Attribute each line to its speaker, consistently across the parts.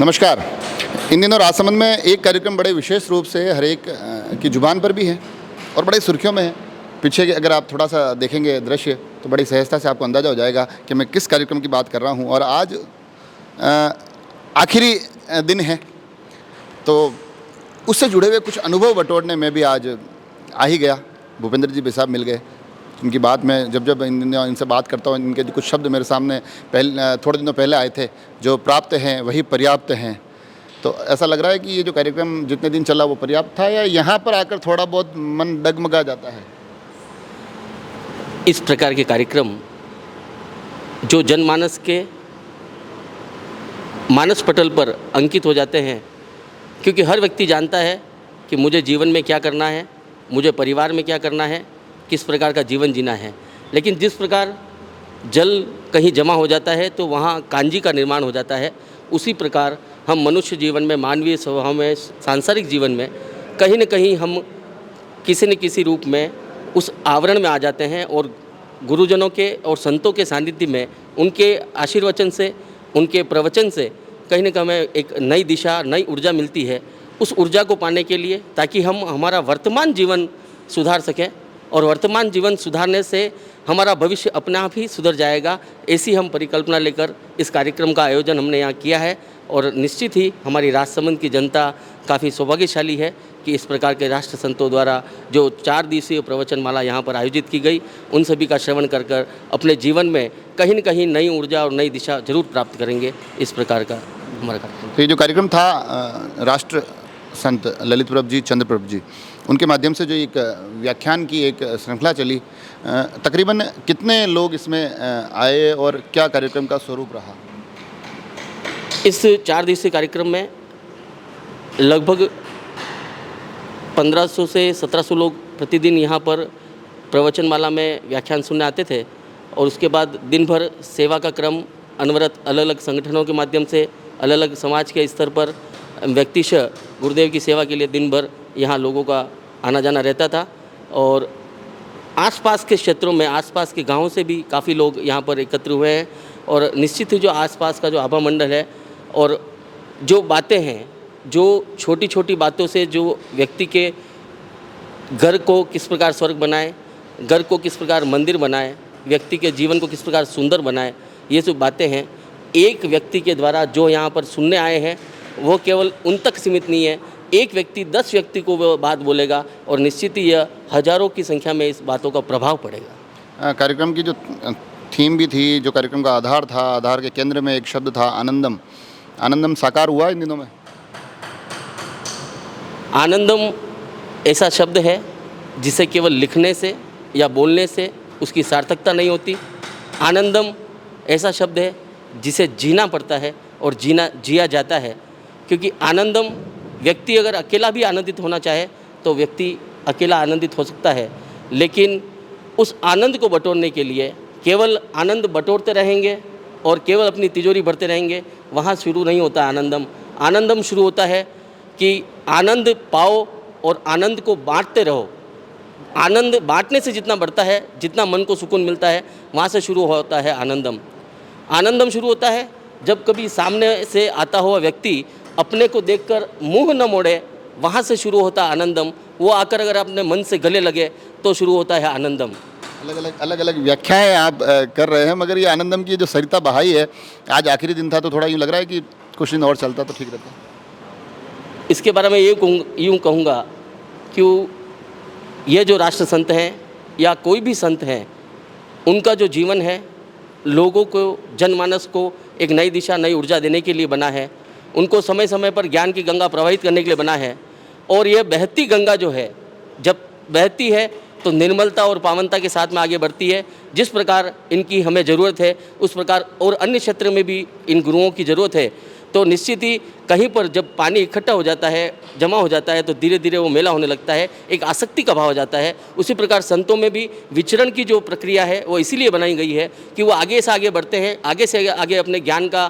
Speaker 1: नमस्कार। इन दिनों राजसमंद में एक कार्यक्रम बड़े विशेष रूप से हर एक की ज़ुबान पर भी है और बड़े सुर्खियों में है। पीछे के अगर आप थोड़ा सा देखेंगे दृश्य तो बड़ी सहजता से आपको अंदाज़ा हो जाएगा कि मैं किस कार्यक्रम की बात कर रहा हूँ। और आज आखिरी दिन है तो उससे जुड़े हुए कुछ अनुभव बटोरने में भी आज आ ही गया। भूपेंद्र जी साहब मिल गए। इनकी बात मैं जब इनसे बात करता हूँ, इनके कुछ शब्द मेरे सामने थोड़े दिनों पहले आए थे, जो प्राप्त हैं वही पर्याप्त हैं। तो ऐसा लग रहा है कि ये जो कार्यक्रम जितने दिन चला वो पर्याप्त था, या यहाँ पर आकर थोड़ा बहुत मन डगमगा जाता है?
Speaker 2: इस प्रकार के कार्यक्रम जो जनमानस के मानस पटल पर अंकित हो जाते हैं, क्योंकि हर व्यक्ति जानता है कि मुझे जीवन में क्या करना है, मुझे परिवार में क्या करना है, किस प्रकार का जीवन जीना है। लेकिन जिस प्रकार जल कहीं जमा हो जाता है तो वहाँ कांजी का निर्माण हो जाता है, उसी प्रकार हम मनुष्य जीवन में, मानवीय स्वभाव में, सांसारिक जीवन में कहीं न कहीं हम किसी न किसी रूप में उस आवरण में आ जाते हैं। और गुरुजनों के और संतों के सानिध्य में, उनके आशीर्वचन से, उनके प्रवचन से कहीं न कहीं हमें एक नई दिशा, नई ऊर्जा मिलती है। उस ऊर्जा को पाने के लिए, ताकि हम हमारा वर्तमान जीवन सुधार सकें, और वर्तमान जीवन सुधारने से हमारा भविष्य अपने आप ही सुधर जाएगा, ऐसी हम परिकल्पना लेकर इस कार्यक्रम का आयोजन हमने यहाँ किया है। और निश्चित ही हमारी राजसमंद की जनता काफ़ी सौभाग्यशाली है कि इस प्रकार के राष्ट्र संतों द्वारा जो 4 दिवसीय प्रवचनमाला यहाँ पर आयोजित की गई, उन सभी का श्रवण कर कर अपने जीवन में कहीं न कहीं नई ऊर्जा और नई दिशा जरूर प्राप्त करेंगे। इस प्रकार का हमारा कार्यक्रम।
Speaker 1: तो ये जो कार्यक्रम था राष्ट्र संत ललित प्रभ जी, चंद्र प्रभ जी, उनके माध्यम से जो एक व्याख्यान की एक श्रृंखला चली, तकरीबन कितने लोग इसमें आए और क्या कार्यक्रम का स्वरूप रहा?
Speaker 2: इस 4 दिवसीय कार्यक्रम में लगभग 1500 से 1700 लोग प्रतिदिन यहाँ पर प्रवचनमाला में व्याख्यान सुनने आते थे। और उसके बाद दिन भर सेवा का क्रम अनवरत अलग अलग संगठनों के माध्यम से, अलग अलग समाज के स्तर पर व्यक्तिशः गुरुदेव की सेवा के लिए दिन भर यहाँ लोगों का आना जाना रहता था। और आसपास के क्षेत्रों में, आसपास के गांवों से भी काफ़ी लोग यहाँ पर एकत्र हुए हैं। और निश्चित ही जो आसपास का जो आभा मंडल है, और जो बातें हैं, जो छोटी छोटी बातों से जो व्यक्ति के घर को किस प्रकार स्वर्ग बनाए, घर को किस प्रकार मंदिर बनाए, व्यक्ति के जीवन को किस प्रकार सुंदर बनाए, ये सब बातें हैं। एक व्यक्ति के द्वारा जो यहाँ पर सुनने आए हैं वो केवल उन तक सीमित नहीं है। एक व्यक्ति 10 व्यक्ति को वो बात बोलेगा और निश्चित ही यह हजारों की संख्या में इस बातों का प्रभाव पड़ेगा।
Speaker 1: कार्यक्रम की जो थीम भी थी, जो कार्यक्रम का आधार था, आधार के केंद्र में एक शब्द था आनंदम। आनंदम साकार हुआ इन दिनों में?
Speaker 2: आनंदम ऐसा शब्द है जिसे केवल लिखने से या बोलने से उसकी सार्थकता नहीं होती। आनंदम ऐसा शब्द है जिसे जीना पड़ता है और जिया जाता है। क्योंकि आनंदम, व्यक्ति अगर अकेला भी आनंदित होना चाहे तो व्यक्ति अकेला आनंदित हो सकता है, लेकिन उस आनंद को बटोरने के लिए केवल आनंद बटोरते रहेंगे और केवल अपनी तिजोरी भरते रहेंगे, वहाँ शुरू नहीं होता आनंदम। आनंदम शुरू होता है कि आनंद पाओ और आनंद को बांटते रहो। आनंद बांटने से जितना बढ़ता है, जितना मन को सुकून मिलता है, वहाँ से शुरू होता है आनंदम। आनंदम शुरू होता है जब कभी सामने से आता हुआ व्यक्ति अपने को देखकर मुंह न मोड़े, वहाँ से शुरू होता है आनंदम। वो आकर अगर अपने मन से गले लगे तो शुरू होता है आनंदम।
Speaker 1: अलग अलग व्याख्याएं आप कर रहे हैं, मगर ये आनंदम की जो सरिता बहाई है, आज आखिरी दिन था तो थोड़ा यूँ लग रहा है कि कुछ दिन और चलता तो ठीक रहता।
Speaker 2: इसके बारे में यूँ कहूँगा कि ये जो राष्ट्र संत हैं या कोई भी संत हैं, उनका जो जीवन है लोगों को, जनमानस को एक नई दिशा, नई ऊर्जा देने के लिए बना है। उनको समय समय पर ज्ञान की गंगा प्रवाहित करने के लिए बना है। और ये बहती गंगा जो है, जब बहती है तो निर्मलता और पावनता के साथ में आगे बढ़ती है। जिस प्रकार इनकी हमें ज़रूरत है, उस प्रकार और अन्य क्षेत्र में भी इन गुरुओं की ज़रूरत है। तो निश्चित ही कहीं पर जब पानी इकट्ठा हो जाता है, जमा हो जाता है, तो धीरे धीरे वो मेला होने लगता है, एक आसक्ति का भाव हो जाता है। उसी प्रकार संतों में भी विचरण की जो प्रक्रिया है वो इसीलिए बनाई गई है कि वो आगे से आगे बढ़ते हैं, आगे से आगे अपने ज्ञान का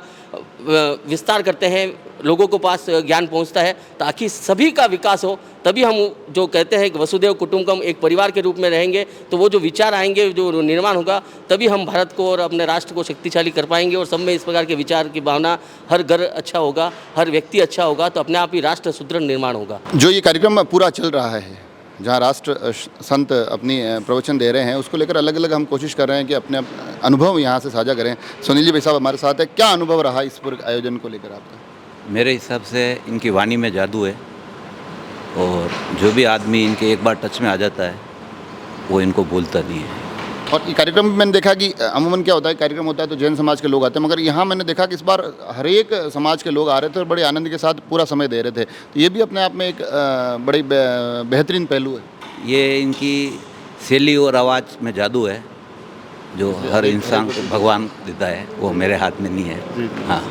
Speaker 2: विस्तार करते हैं, लोगों को पास ज्ञान पहुंचता है, ताकि सभी का विकास हो। तभी हम जो कहते हैं कि वसुदेव कुटुंबकम, एक परिवार के रूप में रहेंगे, तो वो जो विचार आएंगे, जो निर्माण होगा, तभी हम भारत को और अपने राष्ट्र को शक्तिशाली कर पाएंगे। और सब में इस प्रकार के विचार की भावना, हर घर अच्छा होगा, हर व्यक्ति अच्छा होगा, तो अपने आप ही राष्ट्र सुदृढ़ निर्माण होगा।
Speaker 1: जो ये कार्यक्रम पूरा चल रहा है, जहाँ राष्ट्र संत अपनी प्रवचन दे रहे हैं, उसको लेकर अलग अलग हम कोशिश कर रहे हैं कि अपने अनुभव यहाँ से साझा करें। सुनील जी भाई साहब हमारे साथ है, क्या अनुभव रहा इस पूरे आयोजन को लेकर आपका?
Speaker 3: मेरे हिसाब से इनकी वाणी में जादू है, और जो भी आदमी इनके एक बार टच में आ जाता है वो इनको भूलता नहीं है।
Speaker 1: और ये कार्यक्रम में मैंने देखा कि अमूमन क्या होता है, कार्यक्रम होता है तो जैन समाज के लोग आते हैं, मगर यहाँ मैंने देखा कि इस बार हर एक समाज के लोग आ रहे थे और बड़े आनंद के साथ पूरा समय दे रहे थे। तो ये भी अपने आप में एक बड़ी बेहतरीन पहलू है।
Speaker 3: ये इनकी शैली और आवाज़ में जादू है, जो हर इंसान को भगवान देता है, वो मेरे हाथ में नहीं है। हाँ।